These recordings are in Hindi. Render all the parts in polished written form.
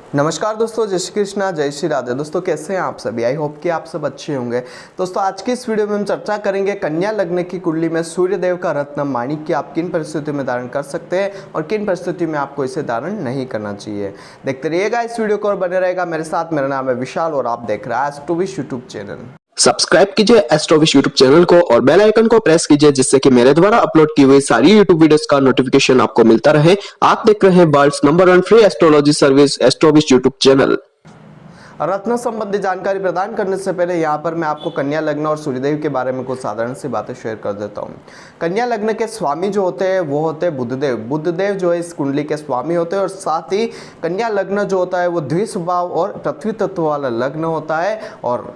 नमस्कार दोस्तों, जय श्री कृष्णा, जय श्री राधे। दोस्तों कैसे हैं आप सभी? आई होप कि आप सब अच्छे होंगे। दोस्तों आज की इस वीडियो में हम चर्चा करेंगे कन्या लग्न की कुंडली में सूर्यदेव का रत्न माणिक्य आप किन परिस्थितियों में धारण कर सकते हैं और किन परिस्थितियों में आपको इसे धारण नहीं करना चाहिए। देखते रहिएगा इस वीडियो को और बने रहेगा मेरे साथ। मेरा नाम है विशाल और आप देख रहे हैं एस्ट्रोविश यूट्यूब चैनल। सब्सक्राइब कीजिए एस्ट्रोविश यूट्यूब चैनल को और बेल आइकन को प्रेस कीजिए जिससे कि मेरे द्वारा अपलोड की हुई सारी यूट्यूब वीडियोस का नोटिफिकेशन आपको मिलता रहे। आप देख रहे हैं world's number 1 free astrology service Astrowish YouTube channel. रत्न संबंधी जानकारी प्रदान करने से पहले यहाँ पर मैं आपको कन्या लग्न और सूर्यदेव के बारे में कुछ साधारण सी बातें शेयर कर देता हूँ। कन्या लग्न के स्वामी जो होते हैं वो होते हैं बुधदेव। बुधदेव जो है इस कुंडली के स्वामी होते हैं और साथ ही कन्या लग्न जो होता है वो द्विस्वभाव और पृथ्वी तत्व वाला लग्न होता है। और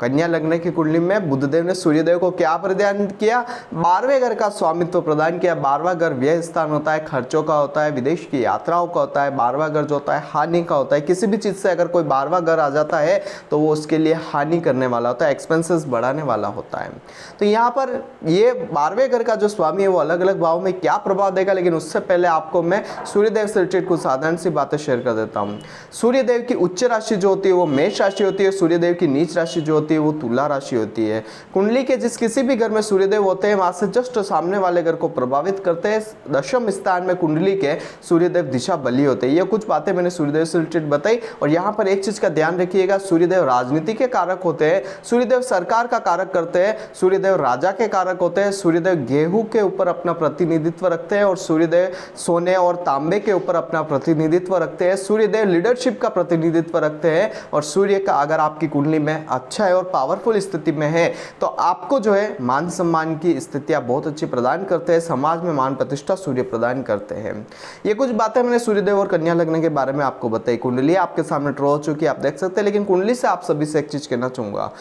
कन्या लग्न की कुंडली में बुधदेव ने सूर्यदेव को क्या प्रदान किया? 12वें घर का स्वामित्व प्रदान किया। 12वां घर व्यय स्थान होता है, खर्चों का होता है, विदेश की यात्राओं का होता है। 12वां घर जो होता है हानि का होता है। किसी भी चीज से अगर कोई 12वां घर आ जाता है तो वो उसके लिए हानि करने वाला होता है, एक्सपेंसेस बढ़ाने वाला होता है। तो यहाँ पर ये 12वें घर का जो स्वामी है वो अलग अलग भाव में क्या प्रभाव देगा, लेकिन उससे पहले आपको मैं सूर्यदेव से रिलेटेड कुछ साधारण सी बातें शेयर कर देता हूँ। सूर्यदेव की उच्च राशि जो होती है वो मेष राशि होती है। सूर्यदेव की नीच राशि जो वो तुला राशि होती है। कुंडली के जिस किसी भी घर में सूर्यदेव होते हैं वहां से जस्ट सामने वाले घर को प्रभावित करते हैं। दशम स्थान में कुंडली के सूर्यदेव दिशा बली होते हैं। ये कुछ बातें मैंने सूर्यदेव से रिलेटेड बताई। और यहाँ पर एक चीज का ध्यान रखिएगा, सूर्यदेव राजनीति के कारक होते हैं, सूर्यदेव सरकार का कारक करते हैं, सूर्यदेव राजा के कारक होते हैं, सूर्यदेव गेहूं के ऊपर अपना प्रतिनिधित्व रखते हैं और सूर्यदेव सोने और तांबे के ऊपर अपना प्रतिनिधित्व रखते हैं। सूर्यदेव लीडरशिप का प्रतिनिधित्व रखते हैं। और सूर्य का अगर आपकी कुंडली में अच्छा है और पावरफुल स्थिति में है तो आपको जो है मान सम्मान की स्थितियां बहुत अच्छी प्रदान करते हैं। समाज में मान प्रतिष्ठा सूर्य प्रदान करते हैं। ये कुछ बातें मैंने सूर्यदेव और कन्या लग्न के बारे में आपको बताई। कुंडली आपके सामने ड्रॉ हो चुकी है, आप देख सकते हैं। लेकिन कुंडली से आप सभी से एक चीज कहना चाहूंगा,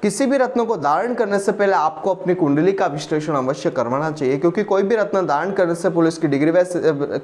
किसी भी रत्न को धारण करने से पहले आपको अपनी कुंडली का विश्लेषण अवश्य करवाना चाहिए, क्योंकि कोई भी रत्न धारण करने से पहले उसकी डिग्री वाइज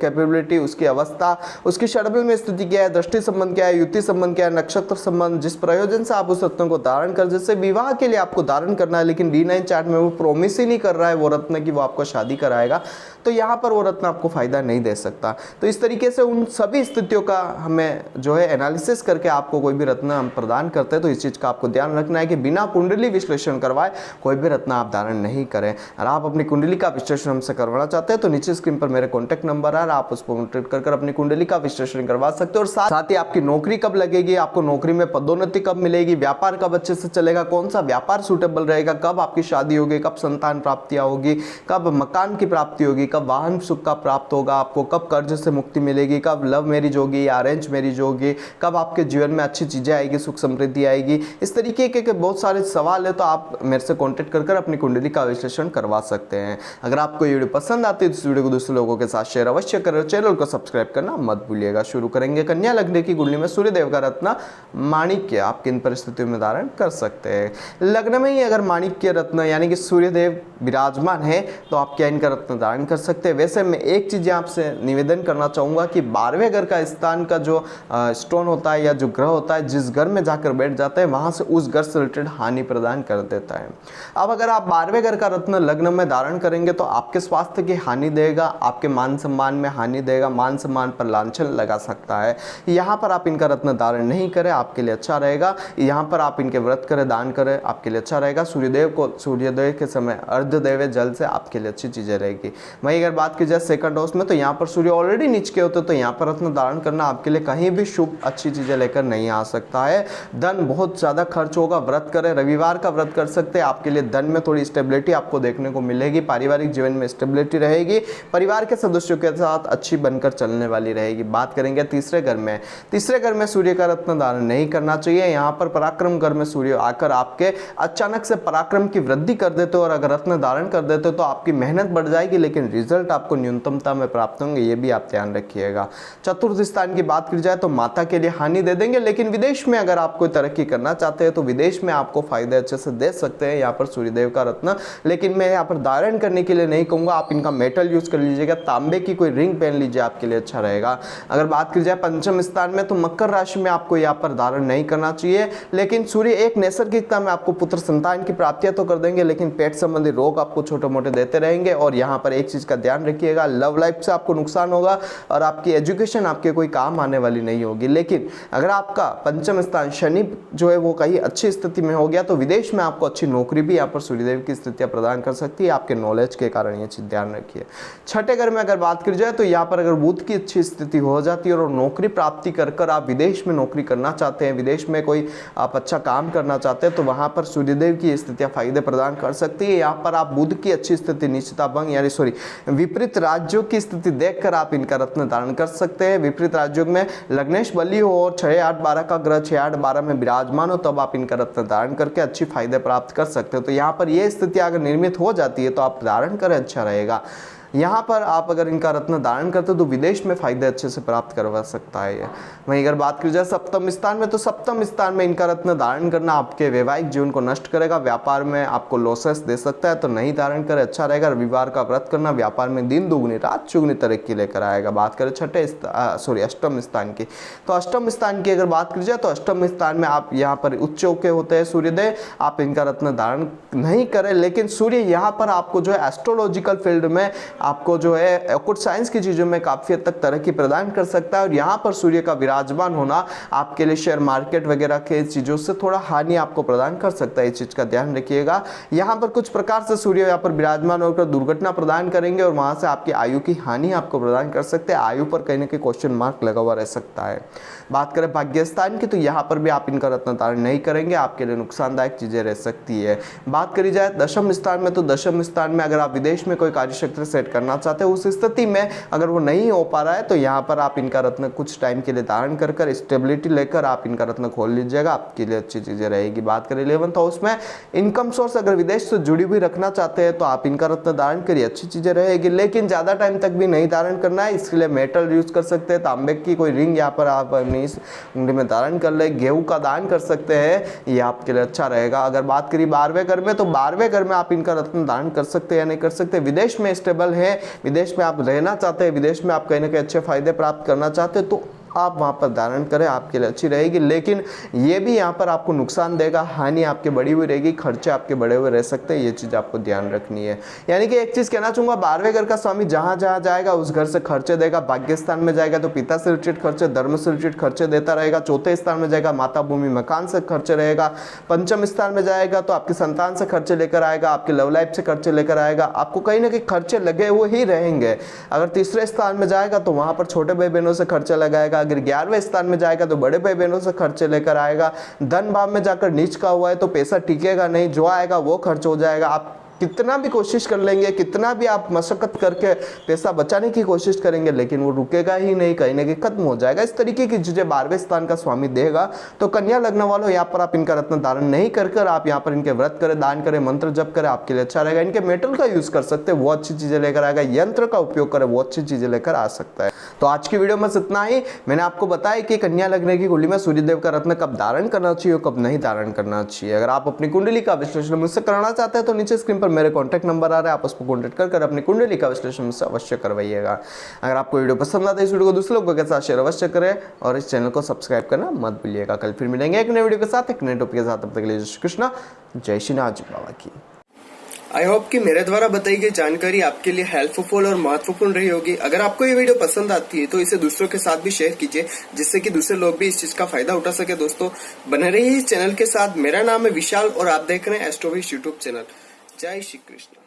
कैपेबिलिटी, उसकी अवस्था, उसकी षड्बल में स्थिति क्या है, दृष्टि संबंध क्या है, युति संबंध क्या है, नक्षत्र संबंध, जिस प्रयोजन से आप उस रत्न को धारण कर, जैसे विवाह के लिए आपको धारण करना है लेकिन D9 चार्ट में वो प्रोमिस ही नहीं कर रहा है वो रत्न की वो आपको शादी कराएगा, तो यहाँ पर वो रत्न आपको फायदा नहीं दे सकता। तो इस तरीके से उन सभी स्थितियों का हमें जो है एनालिसिस करके आपको कोई भी रत्न हम प्रदान करते हैं तो इस चीज का आपको ध्यान रखना है कि बिना कुंडली विश्लेषण करवाए कोई भी रत्न आप धारण नहीं करें। और आप अपनी कुंडली का विश्लेषण हमसे करवाना चाहते हैं तो नीचे स्क्रीन पर मेरे कॉन्टैक्ट नंबर है, आप उस पर कॉन्टैक्ट कर अपनी कुंडली का विश्लेषण करवा सकते हो। और साथ ही आपकी नौकरी कब लगेगी, आपको नौकरी में पदोन्नति कब मिलेगी, व्यापार कब अच्छे से चलेगा, कौन सा व्यापार सूटेबल रहेगा, कब आपकी शादी होगी, कब संतान प्राप्तियां होगी, कब मकान की प्राप्ति होगी, कब वाहन सुख का प्राप्त होगा, आपको कब कर्ज से मुक्ति मिलेगी, कब लव मैरिज होगी या अरेंज मैरिज होगी, कब आपके जीवन में अच्छी चीजें आएगी, सुख समृद्धि आएगी। इस तरीके के बहुत सारे सवाल है तो आप मेरे से कांटेक्ट कर अपनी कुंडली का विश्लेषण करवा सकते हैं। अगर आपको ये वीडियो पसंद आती है तो इस वीडियो को दूसरे लोगों के साथ शेयर अवश्य करें। चैनल को सब्सक्राइब करना मत भूलिएगा। शुरू करेंगे। कन्या लग्न की कुंडली में सूर्यदेव का रत्न माणिक्य आप किन परिस्थितियों में धारण कर सकते हैं। लग्न में ही अगर माणिक्य रत्न यानी कि सूर्यदेव विराजमान है तो आप क्या इनका रत्न धारण कर सकते हैं। वैसे मैं एक चीज आपसे निवेदन करना चाहूंगा कि 12वें घर का स्थान का जो स्टोन होता है या जो ग्रह होता है जिस घर में जाकर बैठ जाता है वहां से उस घर से रिलेटेड हानि प्रदान कर देता है। अब अगर आप 12वें घर का रत्न लग्न में धारण करेंगे तो आपके स्वास्थ्य की हानि देगा, आपके मान सम्मान में हानि देगा, मान सम्मान पर लांछन लगा सकता है। यहाँ पर आप इनका रत्न धारण नहीं करें, आपके लिए अच्छा रहेगा। यहाँ पर आप इनके व्रत करें, दान करें, आपके लिए अच्छा रहेगा। सूर्योदय के समय अर्घ देवे जल से आपके लिए अच्छी चीजें रहेगी। वहीं अगर बात की जाए सेकंड हाउस में तो यहाँ पर सूर्य ऑलरेडी नीच के होते तो यहाँ पर रत्न धारण करना आपके लिए कहीं भी शुभ अच्छी चीजें लेकर नहीं आ सकता है। धन बहुत ज्यादा खर्च होगा। व्रत करें, रविवार का व्रत कर सकते हैं, आपके लिए धन में थोड़ी स्टेबिलिटी आपको देखने को मिलेगी, पारिवारिक जीवन में स्टेबिलिटी रहेगी, परिवार के सदस्यों के साथ अच्छी बनकर चलने वाली रहेगी। बात करेंगे तीसरे घर में। तीसरे घर में सूर्य का रत्न धारण नहीं करना चाहिए। यहाँ पर पराक्रम घर में सूर्य आकर आपके अचानक से पराक्रम की वृद्धि कर देते हो और अगर रत्न धारण कर देते हो तो आपकी मेहनत बढ़ जाएगी लेकिन रिजल्ट आपको न्यूनतमता में प्राप्त होंगे, ये भी आप ध्यान रखिएगा। चतुर्थ स्थान की बात की जाए तो माता के लिए हानि दे देंगे, लेकिन विदेश में अगर आप कोई तरक्की करना चाहते हैं तो विदेश में आपको आपको फायदे अच्छे से दे सकते हैं यहाँ पर सूर्यदेव का रत्न। लेकिन मैं यहाँ पर धारण करने के लिए नहीं कहूँगा, आप इनका मेटल यूज कर लीजिएगा, तांबे की कोई रिंग पहन लीजिए, आपके लिए अच्छा रहेगा। अगर बात की जाए पंचम स्थान में, तो मकर राशि में आपको यहाँ पर धारण नहीं करना चाहिए। लेकिन सूर्य एक नैसर्गिकता में आपको पुत्र संतान की प्राप्तियां तो कर देंगे, लेकिन पेट संबंधी रोग आपको छोटे मोटे देते रहेंगे। और यहाँ पर एक चीज का ध्यान रखिएगा, लव लाइफ से आपको नुकसान होगा और आपकी एजुकेशन आपके कोई काम आने वाली नहीं होगी। लेकिन अगर आपका पंचम स्थान शनि जो है वो कहीं अच्छी स्थिति में हो गया, तो विदेश में आपको अच्छी नौकरी भी यहाँ पर सूर्यदेव की स्थितियां प्रदान कर सकती है, आपके नॉलेज के कारण। ये चीज ध्यान रखिए। छठे घर में अगर बात की जाए, तो यहाँ पर अगर बुध की अच्छी स्थिति हो जाती है और नौकरी प्राप्ति कर आप विदेश में नौकरी करना चाहते हैं, विदेश में कोई आप अच्छा काम करना चाहते हैं, तो वहां पर सूर्यदेव की स्थितियां फायदे प्रदान कर सकती है। यहाँ पर आप बुध की अच्छी स्थिति, निश्चिता भंग यानी विपरीत राज्यों की स्थिति देखकर आप इनका रत्न धारण कर सकते हैं। विपरीत राज्यों में लग्नेश बली हो और 6, 8, 12 का ग्रह 6, 8, 12 में विराजमान हो, तब आप इनका रत्न धारण करके अच्छी फायदे प्राप्त कर सकते हो। तो यहाँ पर यह स्थिति अगर निर्मित हो जाती है तो आप धारण करें, अच्छा रहेगा। यहाँ पर आप अगर इनका रत्न धारण करते हो तो विदेश में फायदे अच्छे से प्राप्त करवा सकता है ये। वहीं अगर बात की जाए सप्तम स्थान में, तो सप्तम स्थान में इनका रत्न धारण करना आपके वैवाहिक जीवन को नष्ट करेगा, व्यापार में आपको लॉसेस दे सकता है, तो नहीं धारण करें, अच्छा रहेगा। रविवार का व्रत करना व्यापार में दिन दुगनी रात चुगनी तरक्की लेकर आएगा। बात करें अष्टम स्थान की, तो अष्टम स्थान की अगर बात की जाए, तो अष्टम स्थान में आप यहाँ पर उच्च के होते हैं सूर्यदेव, आप इनका रत्न धारण नहीं करें। लेकिन सूर्य यहाँ पर आपको जो है एस्ट्रोलॉजिकल फील्ड में आपको जो है कुछ साइंस की चीजों में काफी हद तक तरक्की प्रदान कर सकता है। और यहाँ पर सूर्य का विराजमान होना आपके लिए शेयर मार्केट वगैरह के चीजों से थोड़ा हानि आपको प्रदान कर सकता है, इस चीज का ध्यान रखिएगा। यहाँ पर कुछ प्रकार से सूर्य यहाँ पर विराजमान होकर दुर्घटना प्रदान करेंगे और वहां से आपकी आयु की हानि आपको प्रदान कर सकते हैं, आयु पर कहीं ना कहीं क्वेश्चन मार्क लगा हुआ रह सकता है। बात करें भाग्य स्थान की, तो यहाँ पर भी आप इनका रत्न धारण नहीं करेंगे, आपके लिए नुकसानदायक चीजें रह सकती है। बात करी जाए दशम स्थान में, तो दशम स्थान में अगर आप विदेश में कोई कार्य क्षेत्र सेट करना चाहते हैं, उस स्थिति में अगर वो नहीं हो पा रहा है, तो यहाँ पर आप इनका रत्न कुछ टाइम के लिए धारण कर स्टेबिलिटी लेकर आप इनका रत्न खोल लीजिएगा, आपके लिए अच्छी चीजें रहेगी। बात करें 11th हाउस में, इनकम सोर्स अगर विदेश से जुड़ी हुई रखना चाहते हैं तो आप इनका रत्न धारण करिए, अच्छी चीजें रहेगी। लेकिन ज्यादा टाइम तक भी नहीं धारण करना है, इसके लिए मेटल यूज कर सकते हैं, तांबे की कोई रिंग यहाँ पर आप अपनी उंगली में धारण कर ले, गेहूं का दान कर सकते हैं, ये आपके लिए अच्छा रहेगा। अगर बात करी 12वें घर में, तो 12वें घर में आप इनका रत्न धारण कर सकते हैं या नहीं कर सकते। विदेश में स्टेबल है, विदेश में आप रहना चाहते हैं, विदेश में आप कहीं ना कहीं अच्छे फायदे प्राप्त करना चाहते हैं, तो आप वहां पर धारण करें, आपके लिए अच्छी रहेगी। लेकिन ये भी यहाँ पर आपको नुकसान देगा, हानि आपके बढ़ी हुई रहेगी, खर्चे आपके बढ़े हुए रह सकते हैं, ये चीज आपको ध्यान रखनी है। यानी कि एक चीज कहना चाहूंगा, 12वें घर का स्वामी जहां जहां जाएगा उस घर से खर्चे देगा। भाग्य स्थान में जाएगा तो पिता से रिलेटेड खर्चे, धर्म से रिलेटेड खर्चे देता रहेगा। चौथे स्थान में जाएगा माता भूमि मकान से खर्चे रहेगा। पंचम स्थान में जाएगा तो आपकी संतान से खर्चे लेकर आएगा, आपके लव लाइफ से खर्चे लेकर आएगा, आपको कहीं ना कहीं खर्चे लगे हुए ही रहेंगे। अगर तीसरे स्थान में जाएगा तो वहां पर छोटे भाई बहनों से खर्चे लगाएगा। अगर 11वें स्थान में जाएगा तो बड़े भाई बहनों से खर्चे लेकर आएगा। धन भाव में जाकर नीच का हुआ है तो पैसा टिकेगा नहीं, जो आएगा वो खर्च हो जाएगा। आप कितना भी कोशिश कर लेंगे, कितना भी आप मशक्कत करके पैसा बचाने की कोशिश करेंगे, लेकिन वो रुकेगा ही नहीं, कहीं ना कहीं खत्म हो जाएगा। इस तरीके की चीजें 12वें स्थान का स्वामी देगा। तो कन्या लग्न वालों, यहाँ पर आप इनका रत्न धारण नहीं कर आप यहाँ पर इनके व्रत करें, दान करें, मंत्र जप करें, आपके लिए अच्छा रहेगा। इनके मेटल का यूज कर सकते हैं, वो अच्छी चीजें लेकर आएगा। यंत्र का उपयोग करें, वो अच्छी चीजें लेकर आ सकता है। तो आज की वीडियो में इतना ही। मैंने आपको बताया कि कन्या लग्न की कुंडली में सूर्यदेव का रत्न कब धारण करना चाहिए और कब नहीं धारण करना चाहिए। अगर आप अपनी कुंडली का विश्लेषण मुझसे कराना चाहते हैं तो नीचे स्क्रीन पर मेरे कॉन्टैक्ट नंबर आ रहा है, आप उस पर कॉन्टैक्ट कर अपनी कुंडली का विश्लेषण मुझसे अवश्य करवाइएगा। अगर आपको वीडियो पसंद आता है, इस वीडियो को दूसरे लोगों के साथ शेयर अवश्य करें और इस चैनल को सब्सक्राइब करना मत भूलिएगा। कल फिर मिलेंगे एक नए वीडियो के साथ, एक नए टॉपिक के साथ। तब तक के लिए जय श्री कृष्ण, जय श्री नाथ जी बाबा की। आई होप कि मेरे द्वारा बताई गई जानकारी आपके लिए हेल्पफुल और महत्वपूर्ण रही होगी। अगर आपको ये वीडियो पसंद आती है तो इसे दूसरों के साथ भी शेयर कीजिए, जिससे कि दूसरे लोग भी इस चीज का फायदा उठा सके। दोस्तों बने रहिए इस चैनल के साथ। मेरा नाम है विशाल और आप देख रहे हैं एस्ट्रोविश यूट्यूब चैनल। जय श्री कृष्ण।